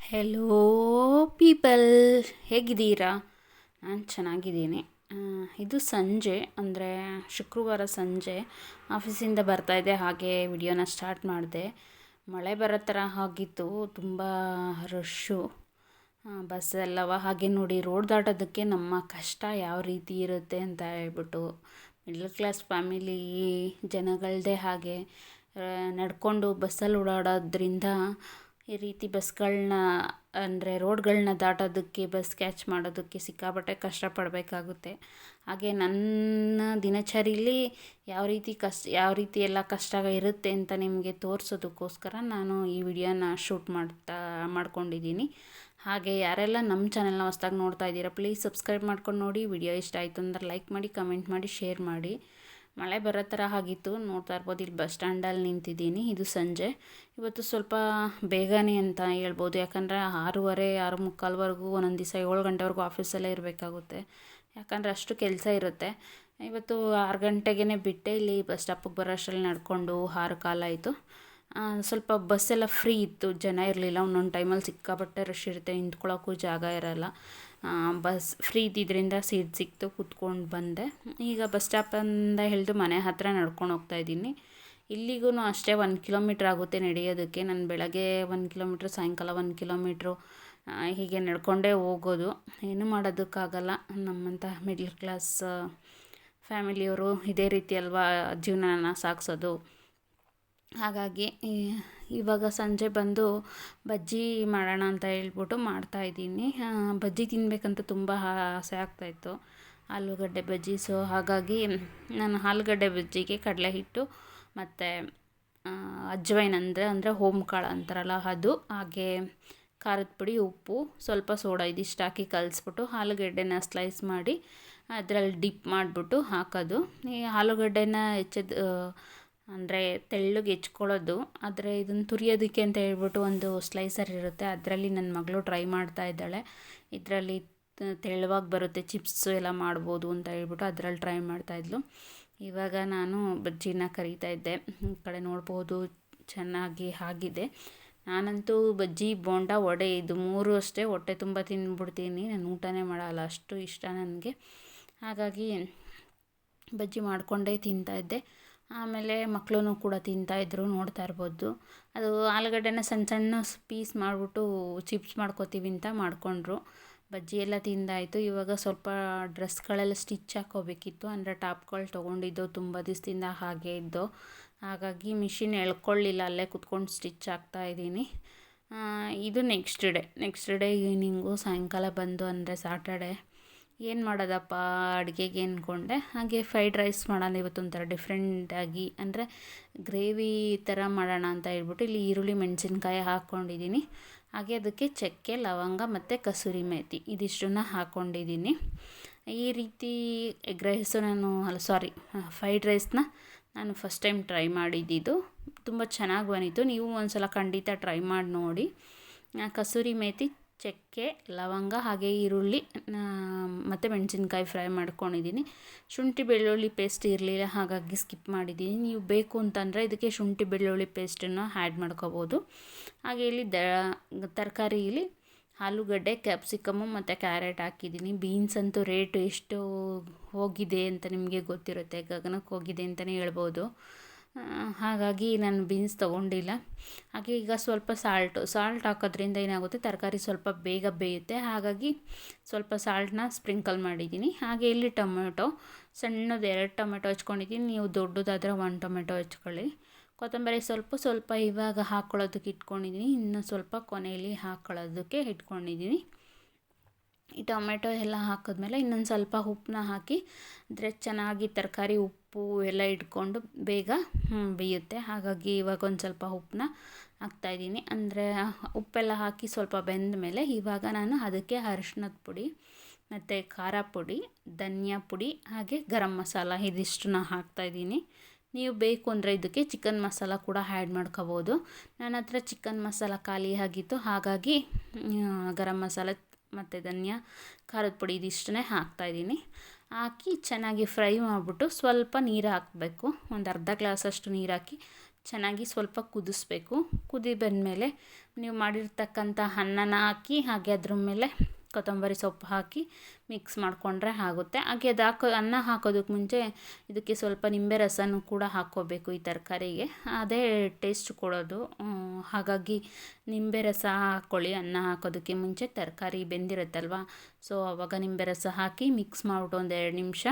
Hello people, ಹೇಗಿದ್ದೀರಾ? ನಾನು ಚೆನ್ನಾಗಿದ್ದೀನಿ. ಇದು ಸಂಜೆ, ಅಂದರೆ ಶುಕ್ರವಾರ ಸಂಜೆ ಆಫೀಸಿಂದ ಬರ್ತಾಯಿದ್ದೆ, ಹಾಗೆ ವಿಡಿಯೋನ ಸ್ಟಾರ್ಟ್ ಮಾಡಿದೆ. ಮಳೆ ಬರೋ ಥರ ಆಗಿತ್ತು, ತುಂಬ ರಶ್ಶು ಬಸ್ ಎಲ್ಲವ. ಹಾಗೆ ನೋಡಿ, ರೋಡ್ ದಾಟೋದಕ್ಕೆ ನಮ್ಮ ಕಷ್ಟ ಯಾವ ರೀತಿ ಇರುತ್ತೆ ಅಂತ ಹೇಳ್ಬಿಟ್ಟು, ಮಿಡ್ಲ್ ಕ್ಲಾಸ್ ಫ್ಯಾಮಿಲಿ ಜನಗಳದ್ದೇ ಹಾಗೆ. ನಡ್ಕೊಂಡು ಬಸ್ಸಲ್ಲಿ ಓಡಾಡೋದ್ರಿಂದ ಈ ರೀತಿ ಬಸ್ಗಳನ್ನ, ಅಂದರೆ ರೋಡ್ಗಳನ್ನ ದಾಟೋದಕ್ಕೆ, ಬಸ್ ಕ್ಯಾಚ್ ಮಾಡೋದಕ್ಕೆ ಸಿಕ್ಕಾಪಟ್ಟೆ ಕಷ್ಟಪಡಬೇಕಾಗುತ್ತೆ. ಹಾಗೆ ನನ್ನ ದಿನಚರಿಲಿ ಯಾವ ರೀತಿ ಎಲ್ಲ ಕಷ್ಟ ಇರುತ್ತೆ ಅಂತ ನಿಮಗೆ ತೋರಿಸೋದಕ್ಕೋಸ್ಕರ ನಾನು ಈ ವಿಡಿಯೋನ ಶೂಟ್ ಮಾಡ್ಕೊಂಡಿದ್ದೀನಿ. ಹಾಗೆ ಯಾರೆಲ್ಲ ನಮ್ಮ ಚಾನೆಲ್ನ ಹೊಸ್ದಾಗಿ ನೋಡ್ತಾ ಇದ್ದೀರಾ, ಪ್ಲೀಸ್ ಸಬ್ಸ್ಕ್ರೈಬ್ ಮಾಡ್ಕೊಂಡು ನೋಡಿ. ವಿಡಿಯೋ ಇಷ್ಟ ಆಯಿತು ಅಂದರೆ ಲೈಕ್ ಮಾಡಿ, ಕಮೆಂಟ್ ಮಾಡಿ, ಶೇರ್ ಮಾಡಿ. ಮಳೆ ಬರೋ ಥರ ಆಗಿತ್ತು, ನೋಡ್ತಾ ಇರ್ಬೋದು. ಇಲ್ಲಿ ಬಸ್ ಸ್ಟ್ಯಾಂಡಲ್ಲಿ ನಿಂತಿದ್ದೀನಿ. ಇದು ಸಂಜೆ. ಇವತ್ತು ಸ್ವಲ್ಪ ಬೇಗನೆ ಅಂತ ಹೇಳ್ಬೋದು, ಯಾಕಂದರೆ 6:30, 6:45 ಒಂದೊಂದು ದಿವಸ 7 ಗಂಟೆವರೆಗೂ ಆಫೀಸಲ್ಲೇ ಇರಬೇಕಾಗುತ್ತೆ. ಯಾಕಂದರೆ ಅಷ್ಟು ಕೆಲಸ ಇರುತ್ತೆ. ಇವತ್ತು 6 ಗಂಟೆಗೇ ಬಿಟ್ಟೆ. ಇಲ್ಲಿ ಬಸ್ ಸ್ಟಾಪಿಗೆ ಬರೋ ಅಷ್ಟರಲ್ಲಿ ನಡ್ಕೊಂಡು 6 ಕಾಲಾಯಿತು. ಸ್ವಲ್ಪ ಬಸ್ಸೆಲ್ಲ ಫ್ರೀ ಇತ್ತು, ಜನ ಇರಲಿಲ್ಲ. ಒಂದೊಂದು ಟೈಮಲ್ಲಿ ಸಿಕ್ಕಾಪಟ್ಟೆ ರಶ್ ಇರುತ್ತೆ, ನಿಂತ್ಕೊಳ್ಳೋಕ್ಕೂ ಜಾಗ ಇರೋಲ್ಲ. ಬಸ್ ಫ್ರೀ ಇದ್ದಿದ್ದರಿಂದ ಸೀಟ್ ಸಿಕ್ತು, ಕೂತ್ಕೊಂಡು ಬಂದೆ. ಈಗ ಬಸ್ ಸ್ಟಾಪಿಂದ ಹಿಡಿದು ಮನೆ ಹತ್ತಿರ ನಡ್ಕೊಂಡು ಹೋಗ್ತಾಯಿದ್ದೀನಿ. ಇಲ್ಲಿಗೂ ಅಷ್ಟೇ 1 ಕಿಲೋಮೀಟ್ರ್ ಆಗುತ್ತೆ ನಡೆಯೋದಕ್ಕೆ. ನಾನು ಬೆಳಗ್ಗೆ 1 ಕಿಲೋಮೀಟ್ರ್, ಸಾಯಂಕಾಲ 1 ಕಿಲೋಮೀಟ್ರು ಹೀಗೆ ನಡ್ಕೊಂಡೇ ಹೋಗೋದು. ಏನೂ ಮಾಡೋದಕ್ಕಾಗಲ್ಲ. ನಮ್ಮಂಥ ಮಿಡ್ಲ್ ಕ್ಲಾಸ್ ಫ್ಯಾಮಿಲಿಯವರು ಇದೇ ರೀತಿ ಅಲ್ವಾ ಜೀವನನ ಸಾಗಿಸೋದು. ಹಾಗಾಗಿ ಇವಾಗ ಸಂಜೆ ಬಂದು ಬಜ್ಜಿ ಮಾಡೋಣ ಅಂತ ಹೇಳ್ಬಿಟ್ಟು ಮಾಡ್ತಾಯಿದ್ದೀನಿ. ಬಜ್ಜಿ ತಿನ್ನಬೇಕಂತ ತುಂಬ ಆಸೆ ಆಗ್ತಾಯಿತ್ತು, ಆಲೂಗಡ್ಡೆ ಬಜ್ಜಿ. ಸೊ ಹಾಗಾಗಿ ನಾನು ಆಲೂಗಡ್ಡೆ ಬಜ್ಜಿಗೆ ಕಡಲೆ ಹಿಟ್ಟು ಮತ್ತು ಅಜ್ವೈನ್ ಅಂದರೆ ಹೋಮ್ಕಾಳು ಅಂತಾರಲ್ಲ ಅದು, ಹಾಗೆ ಖಾರದ ಪುಡಿ, ಉಪ್ಪು, ಸ್ವಲ್ಪ ಸೋಡಾ ಇದಿಷ್ಟು ಹಾಕಿ ಕಲಿಸ್ಬಿಟ್ಟು ಆಲೂಗಡ್ಡೆನ ಸ್ಲೈಸ್ ಮಾಡಿ ಅದರಲ್ಲಿ ಡಿಪ್ ಮಾಡಿಬಿಟ್ಟು ಹಾಕೋದು. ಈ ಆಲೂಗಡ್ಡೆನ ಅಂದರೆ ತೆಳ್ಳಗೆ ಹೆಚ್ಕೊಳ್ಳೋದು. ಆದರೆ ಇದನ್ನು ತುರಿಯೋದಕ್ಕೆ ಅಂತ ಹೇಳ್ಬಿಟ್ಟು ಒಂದು ಸ್ಲೈಸರ್ ಇರುತ್ತೆ, ಅದರಲ್ಲಿ ನನ್ನ ಮಗಳು ಟ್ರೈ ಮಾಡ್ತಾ ಇದ್ದಾಳೆ. ಇದರಲ್ಲಿ ತೆಳುವಾಗಿ ಬರುತ್ತೆ, ಚಿಪ್ಸು ಎಲ್ಲ ಮಾಡ್ಬೋದು ಅಂತ ಹೇಳ್ಬಿಟ್ಟು ಅದರಲ್ಲಿ ಟ್ರೈ ಮಾಡ್ತಾಯಿದ್ಲು. ಇವಾಗ ನಾನು ಬಜ್ಜಿನ ಕರಿತಾ ಇದ್ದೆ. ಈ ಕಡೆ ನೋಡ್ಬೋದು, ಚೆನ್ನಾಗಿ ಆಗಿದೆ. ನಾನಂತೂ ಬಜ್ಜಿ, ಬೋಂಡ, ವಡೆ ಇದು 3 ಅಷ್ಟೇ ಹೊಟ್ಟೆ ತುಂಬ ತಿಂದ್ಬಿಡ್ತೀನಿ. ನಾನು ಊಟನೇ ಮಾಡಲ್ಲ, ಅಷ್ಟು ಇಷ್ಟ ನನಗೆ. ಹಾಗಾಗಿ ಬಜ್ಜಿ ಮಾಡಿಕೊಂಡೇ ತಿಂತಾಯಿದ್ದೆ. ಆಮೇಲೆ ಮಕ್ಕಳು ಕೂಡ ತಿಂತಾಯಿದ್ರು, ನೋಡ್ತಾ ಇರ್ಬೋದು. ಅದು ಆಲೂಗಡ್ಡೆನ ಸಣ್ಣ ಸಣ್ಣ ಪೀಸ್ ಮಾಡಿಬಿಟ್ಟು ಚಿಪ್ಸ್ ಮಾಡ್ಕೋತೀವಿ ಅಂತ ಮಾಡಿಕೊಂಡ್ರು. ಬಜ್ಜಿ ಎಲ್ಲ ತಿಂದಾಯಿತು. ಇವಾಗ ಸ್ವಲ್ಪ ಡ್ರೆಸ್ಗಳೆಲ್ಲ ಸ್ಟಿಚ್ ಹಾಕ್ಕೋಬೇಕಿತ್ತು, ಅಂದರೆ ಟಾಪ್ಗಳು ತೊಗೊಂಡಿದ್ದು ತುಂಬ ದಿವಸದಿಂದ ಹಾಗೆ ಇದ್ದು. ಹಾಗಾಗಿ ಮಿಷಿನ್ ಎಳ್ಕೊಳ್ಳಿಲ್ಲ, ಅಲ್ಲೇ ಕುತ್ಕೊಂಡು ಸ್ಟಿಚ್ ಹಾಕ್ತಾಯಿದ್ದೀನಿ. ಇದು ನೆಕ್ಸ್ಟ್ ಡೇ ಈವ್ನಿಂಗು, ಸಾಯಂಕಾಲ ಬಂದು, ಅಂದರೆ ಸಾಟರ್ಡೆ ಏನು ಮಾಡೋದಪ್ಪ ಅಡುಗೆಗೆ ಅಂದ್ಕೊಂಡೆ. ಹಾಗೆ ಫ್ರೈಡ್ ರೈಸ್ ಮಾಡೋಣ ಇವತ್ತೊಂಥರ ಡಿಫ್ರೆಂಟಾಗಿ, ಅಂದರೆ ಗ್ರೇವಿ ಥರ ಮಾಡೋಣ ಅಂತ ಹೇಳ್ಬಿಟ್ಟು ಇಲ್ಲಿ ಈರುಳ್ಳಿ, ಮೆಣಸಿನ್ಕಾಯಿ ಹಾಕ್ಕೊಂಡಿದ್ದೀನಿ. ಹಾಗೆ ಅದಕ್ಕೆ ಚಕ್ಕೆ, ಲವಂಗ ಮತ್ತು ಕಸೂರಿ ಮೇಥಿ ಇದಿಷ್ಟನ್ನು ಹಾಕ್ಕೊಂಡಿದ್ದೀನಿ. ಈ ರೀತಿ ಫ್ರೈಡ್ ರೈಸ್ನ ನಾನು ಫಸ್ಟ್ ಟೈಮ್ ಟ್ರೈ ಮಾಡಿದ್ದಿದ್ದು. ತುಂಬ ಚೆನ್ನಾಗಿ ಬಂದಿತ್ತು. ನೀವು ಒಂದ್ಸಲ ಖಂಡಿತ ಟ್ರೈ ಮಾಡಿ ನೋಡಿ. ಕಸೂರಿ ಮೇಥಿ, ಚಕ್ಕೆ, ಲವಂಗ, ಹಾಗೆ ಈರುಳ್ಳಿ ಮತ್ತು ಮೆಣಸಿನ್ಕಾಯಿ ಫ್ರೈ ಮಾಡ್ಕೊಂಡಿದ್ದೀನಿ. ಶುಂಠಿ ಬೆಳ್ಳುಳ್ಳಿ ಪೇಸ್ಟ್ ಇರಲಿಲ್ಲ, ಹಾಗಾಗಿ ಸ್ಕಿಪ್ ಮಾಡಿದ್ದೀನಿ. ನೀವು ಬೇಕು ಅಂತಂದರೆ ಇದಕ್ಕೆ ಶುಂಠಿ ಬೆಳ್ಳುಳ್ಳಿ ಪೇಸ್ಟನ್ನು ಆ್ಯಡ್ ಮಾಡ್ಕೋಬೋದು. ಹಾಗೆ ಇಲ್ಲಿ ತರಕಾರಿಲಿ ಆಲೂಗಡ್ಡೆ, ಕ್ಯಾಪ್ಸಿಕಮ್ಮು ಮತ್ತು ಕ್ಯಾರೆಟ್ ಹಾಕಿದ್ದೀನಿ. ಬೀನ್ಸ್ ಅಂತೂ ರೇಟು ಎಷ್ಟು ಹೋಗಿದೆ ಅಂತ ನಿಮಗೆ ಗೊತ್ತಿರುತ್ತೆ, ಗಗನಕ್ಕೆ ಹೋಗಿದೆ ಅಂತಲೇ ಹೇಳ್ಬೋದು. ಹಾಗಾಗಿ ನಾನು ಬೀನ್ಸ್ ತೊಗೊಂಡಿಲ್ಲ. ಹಾಗೆ ಈಗ ಸ್ವಲ್ಪ ಸಾಲ್ಟ್ ಹಾಕೋದ್ರಿಂದ ಏನಾಗುತ್ತೆ, ತರಕಾರಿ ಸ್ವಲ್ಪ ಬೇಗ ಬೇಯುತ್ತೆ. ಹಾಗಾಗಿ ಸ್ವಲ್ಪ ಸಾಲ್ಟನ್ನ ಸ್ಪ್ರಿಂಕಲ್ ಮಾಡಿದ್ದೀನಿ. ಹಾಗೆ ಇಲ್ಲಿ ಟೊಮೆಟೊ, ಸಣ್ಣದು 2 ಟೊಮೆಟೊ ಹಚ್ಕೊಂಡಿದ್ದೀನಿ. ನೀವು ದೊಡ್ಡದಾದರೆ 1 ಟೊಮೆಟೊ ಹಚ್ಕೊಳ್ಳಿ. ಕೊತ್ತಂಬರಿ ಸ್ವಲ್ಪ ಇವಾಗ ಹಾಕ್ಕೊಳ್ಳೋದಕ್ಕೆ ಇಟ್ಕೊಂಡಿದ್ದೀನಿ, ಇನ್ನು ಸ್ವಲ್ಪ ಕೊನೆಯಲ್ಲಿ ಹಾಕ್ಕೊಳ್ಳೋದಕ್ಕೆ ಇಟ್ಕೊಂಡಿದ್ದೀನಿ. ಈ ಟೊಮೆಟೊ ಎಲ್ಲ ಹಾಕಿದ್ಮೇಲೆ ಇನ್ನೊಂದು ಸ್ವಲ್ಪ ಉಪ್ಪನ್ನ ಹಾಕಿ ಅಂದರೆ ಚೆನ್ನಾಗಿ ತರಕಾರಿ ಉಪ್ಪು ಎಲ್ಲ ಇಟ್ಕೊಂಡು ಬೇಗ ಬೇಯುತ್ತೆ. ಹಾಗಾಗಿ ಇವಾಗ ಒಂದು ಸ್ವಲ್ಪ ಉಪ್ಪನ್ನ ಹಾಕ್ತಾಯಿದ್ದೀನಿ. ಅಂದರೆ ಉಪ್ಪೆಲ್ಲ ಹಾಕಿ ಸ್ವಲ್ಪ ಬೆಂದ ಮೇಲೆ ಇವಾಗ ನಾನು ಅದಕ್ಕೆ ಅರಿಶಿಣದ ಪುಡಿ ಮತ್ತು ಖಾರ ಪುಡಿ, ಧನಿಯಾ ಪುಡಿ, ಹಾಗೆ ಗರಂ ಮಸಾಲ ಇದಿಷ್ಟನ್ನ ಹಾಕ್ತಾಯಿದ್ದೀನಿ. ನೀವು ಬೇಕು ಅಂದರೆ ಇದಕ್ಕೆ ಚಿಕನ್ ಮಸಾಲ ಕೂಡ ಆ್ಯಡ್ ಮಾಡ್ಕೋಬೋದು. ನನ್ನ ಹತ್ರ ಚಿಕನ್ ಮಸಾಲ ಖಾಲಿ ಆಗಿತ್ತು, ಹಾಗಾಗಿ ಗರಂ ಮಸಾಲ ಮತ್ತು ಧನಿಯಾ, ಖಾರದ ಪುಡಿ ಇದಿಷ್ಟನ್ನೇ ಹಾಕ್ತಾಯಿದ್ದೀನಿ. ಹಾಕಿ ಚೆನ್ನಾಗಿ ಫ್ರೈ ಮಾಡಿಬಿಟ್ಟು ಸ್ವಲ್ಪ ನೀರು ಹಾಕಬೇಕು. ಒಂದು ಅರ್ಧ ಗ್ಲಾಸಷ್ಟು ನೀರು ಹಾಕಿ ಚೆನ್ನಾಗಿ ಸ್ವಲ್ಪ ಕುದಿಸ್ಬೇಕು. ಕುದಿ ಬಂದಮೇಲೆ ನೀವು ಮಾಡಿರ್ತಕ್ಕಂಥ ಅನ್ನನ ಹಾಕಿ ಹಾಗೆ ಅದ್ರ ಮೇಲೆ ಕೊತ್ತಂಬರಿ ಸೊಪ್ಪು ಹಾಕಿ ಮಿಕ್ಸ್ ಮಾಡಿಕೊಂಡ್ರೆ ಆಗುತ್ತೆ. ಹಾಗೆ ಅದು ಅನ್ನ ಹಾಕೋದಕ್ಕೆ ಮುಂಚೆ ಇದಕ್ಕೆ ಸ್ವಲ್ಪ ನಿಂಬೆ ರಸನೂ ಕೂಡ ಹಾಕ್ಕೋಬೇಕು ಈ ತರಕಾರಿಗೆ, ಅದೇ ಟೇಸ್ಟ್ ಕೊಡೋದು. ಹಾಗಾಗಿ ನಿಂಬೆ ರಸ ಹಾಕ್ಕೊಳ್ಳಿ ಅನ್ನ ಹಾಕೋದಕ್ಕೆ ಮುಂಚೆ. ತರಕಾರಿ ಬೆಂದಿರುತ್ತಲ್ವ, ಸೊ ಆವಾಗ ನಿಂಬೆ ರಸ ಹಾಕಿ ಮಿಕ್ಸ್ ಮಾಡಿಬಿಟ್ಟು ಒಂದು 2 ನಿಮಿಷ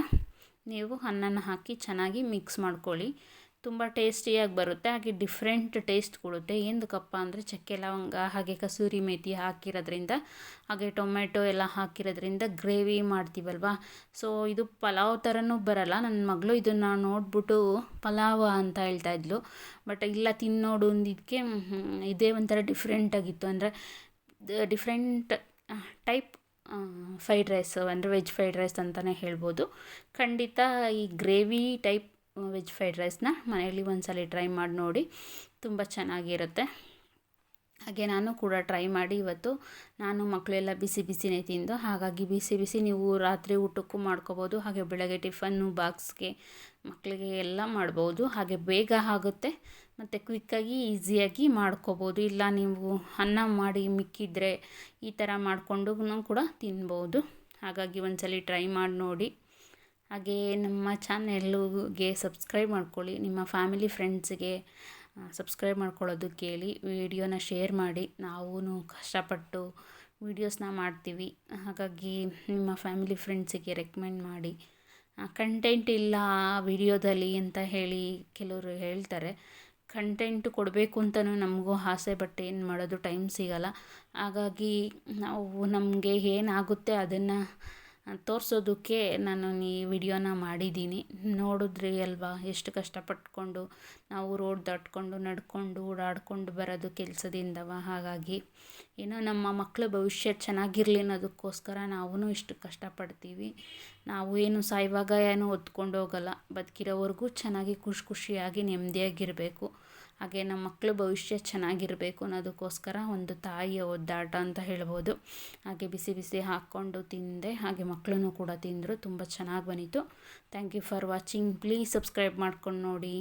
ನೀವು ಅನ್ನನ ಹಾಕಿ ಚೆನ್ನಾಗಿ ಮಿಕ್ಸ್ ಮಾಡ್ಕೊಳ್ಳಿ. ತುಂಬ ಟೇಸ್ಟಿಯಾಗಿ ಬರುತ್ತೆ, ಹಾಗೆ ಡಿಫ್ರೆಂಟ್ ಟೇಸ್ಟ್ ಕೊಡುತ್ತೆ. ಏನಕ್ಕಪ್ಪ ಅಂದರೆ ಚಕ್ಕೆ ಲವಂಗ ಹಾಗೆ ಕಸೂರಿ ಮೇಥಿ ಹಾಕಿರೋದ್ರಿಂದ, ಹಾಗೆ ಟೊಮೆಟೊ ಎಲ್ಲ ಹಾಕಿರೋದ್ರಿಂದ ಗ್ರೇವಿ ಮಾಡ್ತೀವಲ್ವ, ಸೊ ಇದು ಪಲಾವ್ ಥರನೂ ಬರಲ್ಲ. ನನ್ನ ಮಗಳು ಇದನ್ನು ನೋಡಿಬಿಟ್ಟು ಪಲಾವ ಅಂತ ಹೇಳ್ತಾಯಿದ್ಲು, ಬಟ್ ಇಲ್ಲ ತಿನ್ನೋಡು ಅಂದಿದ್ದಕ್ಕೆ ಇದೇ ಒಂಥರ ಡಿಫ್ರೆಂಟಾಗಿತ್ತು. ಅಂದರೆ ಡಿಫ್ರೆಂಟ್ ಟೈಪ್ ಫ್ರೈಡ್ ರೈಸ್ ಅಂದರೆ ವೆಜ್ ಫ್ರೈಡ್ ರೈಸ್ ಅಂತಲೇ ಹೇಳ್ಬೋದು. ಖಂಡಿತ ಈ ಗ್ರೇವಿ ಟೈಪ್ ವೆಜ್ ಫ್ರೈಡ್ ರೈಸ್ನ ಮನೆಯಲ್ಲಿ ಒಂದ್ಸಲ ಟ್ರೈ ಮಾಡಿ ನೋಡಿ, ತುಂಬ ಚೆನ್ನಾಗಿರುತ್ತೆ. ಹಾಗೆ ನಾನು ಕೂಡ ಟ್ರೈ ಮಾಡಿ ಇವತ್ತು ನಾನು ಮಕ್ಕಳೆಲ್ಲ ಬಿಸಿ ಬಿಸಿನೇ ತಿಂದು, ಹಾಗಾಗಿ ಬಿಸಿ ಬಿಸಿ ನೀವು ರಾತ್ರಿ ಊಟಕ್ಕೂ ಮಾಡ್ಕೋಬೋದು, ಹಾಗೆ ಬೆಳಗ್ಗೆ ಟಿಫನ್ನು ಬಾಕ್ಸ್ಗೆ ಮಕ್ಕಳಿಗೆ ಎಲ್ಲ ಮಾಡ್ಬೋದು. ಹಾಗೆ ಬೇಗ ಆಗುತ್ತೆ ಮತ್ತು ಕ್ವಿಕ್ಕಾಗಿ ಈಸಿಯಾಗಿ ಮಾಡ್ಕೋಬೋದು. ಇಲ್ಲ ನೀವು ಅನ್ನ ಮಾಡಿ ಮಿಕ್ಕಿದ್ರೆ ಈ ಥರ ಮಾಡಿಕೊಂಡು ಕೂಡ ತಿನ್ಬೋದು. ಹಾಗಾಗಿ ಒಂದ್ಸಲ ಟ್ರೈ ಮಾಡಿ ನೋಡಿ. ಹಾಗೆ ನಮ್ಮ ಚಾನೆಲ್ಗೆ ಸಬ್ಸ್ಕ್ರೈಬ್ ಮಾಡ್ಕೊಳ್ಳಿ, ನಿಮ್ಮ ಫ್ಯಾಮಿಲಿ ಫ್ರೆಂಡ್ಸ್ಗೆ ಸಬ್ಸ್ಕ್ರೈಬ್ ಮಾಡ್ಕೊಳ್ಳೋದು ಕೇಳಿ, ವಿಡಿಯೋನ ಶೇರ್ ಮಾಡಿ. ನಾವು ಕಷ್ಟಪಟ್ಟು ವೀಡಿಯೋಸ್ನ ಮಾಡ್ತೀವಿ, ಹಾಗಾಗಿ ನಿಮ್ಮ ಫ್ಯಾಮಿಲಿ ಫ್ರೆಂಡ್ಸಿಗೆ ರೆಕಮೆಂಡ್ ಮಾಡಿ. ಕಂಟೆಂಟ್ ಇಲ್ಲ ವಿಡಿಯೋದಲ್ಲಿ ಅಂತ ಹೇಳಿ ಕೆಲವರು ಹೇಳ್ತಾರೆ. ಕಂಟೆಂಟ್ ಕೊಡಬೇಕು ಅಂತಲೂ ನಮಗೂ ಆಸೆ, ಬಟ್ ಏನು ಮಾಡೋದು, ಟೈಮ್ ಸಿಗೋಲ್ಲ. ಹಾಗಾಗಿ ನಾವು ನಮಗೆ ಏನಾಗುತ್ತೆ ಅದನ್ನು ತೋರಿಸೋದಕ್ಕೆ ನಾನು ಈ ವಿಡಿಯೋನ ಮಾಡಿದ್ದೀನಿ. ನೋಡಿದ್ರಿ ಅಲ್ವಾ ಎಷ್ಟು ಕಷ್ಟಪಟ್ಕೊಂಡು ನಾವು ರೋಡ್ ದಾಟ್ಕೊಂಡು ನಡ್ಕೊಂಡು ಓಡಾಡ್ಕೊಂಡು ಬರೋದು ಕೆಲಸದಿಂದವ. ಹಾಗಾಗಿ ಏನೋ ನಮ್ಮ ಮಕ್ಕಳ ಭವಿಷ್ಯ ಚೆನ್ನಾಗಿರಲಿ ಅನ್ನೋದಕ್ಕೋಸ್ಕರ ನಾವು ಇಷ್ಟು ಕಷ್ಟಪಡ್ತೀವಿ. ನಾವು ಏನು ಸಾಯುವಾಗ ಏನೂ ಹೊತ್ಕೊಂಡು ಹೋಗಲ್ಲ, ಬದುಕಿರೋವರೆಗೂ ಚೆನ್ನಾಗಿ ಖುಷಿಯಾಗಿ ನೆಮ್ಮದಿಯಾಗಿರಬೇಕು. ಹಾಗೆ ನಮ್ಮ ಮಕ್ಕಳ ಭವಿಷ್ಯ ಚೆನ್ನಾಗಿರಬೇಕು ಅನ್ನೋದಕ್ಕೋಸ್ಕರ ಒಂದು ತಾಯಿಯ ಒದ್ದಾಟ ಅಂತ ಹೇಳ್ಬೋದು. ಹಾಗೆ ಬಿಸಿ ಬಿಸಿ ಹಾಕ್ಕೊಂಡು ತಿಂದೆ, ಹಾಗೆ ಮಕ್ಕಳೂ ಕೂಡ ತಿಂದರು. ತುಂಬ ಚೆನ್ನಾಗಿ ಬಂದಿತ್ತು. Thank you for watching. Please subscribe ಮಾಡ್ಕೊಂಡು ನೋಡಿ.